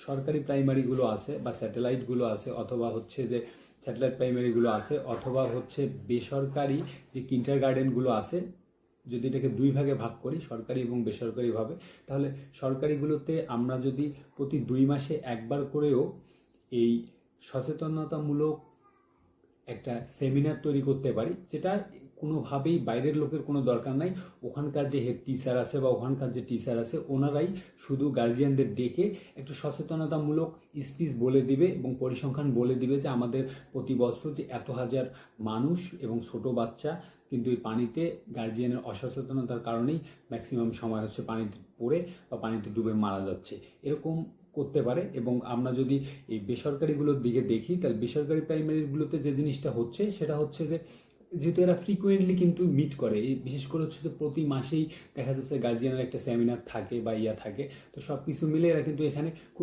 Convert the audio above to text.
সরকারি প্রাইমারিগুলো আছে বা স্যাটেলাইটগুলো আছে, অথবা হচ্ছে যে স্যাটেলাইট প্রাইমারিগুলো আছে, অথবা হচ্ছে বেসরকারি যে কিন্ডার গার্ডেনগুলো আছে, যদি এটাকে দুই ভাগে ভাগ করি, সরকারি এবং বেসরকারিভাবে, তাহলে সরকারিগুলোতে আমরা যদি প্রতি 2 মাসে একবার করেও এই সচেতনতামূলক একটা সেমিনার তৈরি করতে পারি, যেটা কোনোভাবেই বাইরের লোকের কোনো দরকার নাই, ওখানকার যে হেড টিচার আছে বা ওখানকার যে টিচার আছে ওনারাই শুধু গার্জিয়ানদের ডেকে একটু সচেতনতামূলক স্পিচ বলে দিবে এবং পরিসংখ্যান বলে দিবে যে আমাদের প্রতি বছর যে এত হাজার মানুষ এবং ছোট বাচ্চা কিন্তু এই পানিতে গার্জিয়ানের অসচেতনতার কারণেই ম্যাক্সিমাম সময় হচ্ছে পানিতে পড়ে বা পানিতে ডুবে মারা যাচ্ছে, এরকম করতে পারে। এবং আমরা যদি এই বেসরকারিগুলোর দিকে দেখি, তাহলে বেসরকারি প্রাইমারিগুলোতে যে জিনিসটা হচ্ছে সেটা হচ্ছে যে যেহেতু এরা ফ্রিকুয়েন্টলি কিন্তু মিট করে, বিশেষ করে হচ্ছে যে প্রতি মাসেই দেখা যাচ্ছে গার্জিয়ানের একটা সেমিনার থাকে বা থাকে, তো সব কিছু মিলে এরা কিন্তু এখানে খুব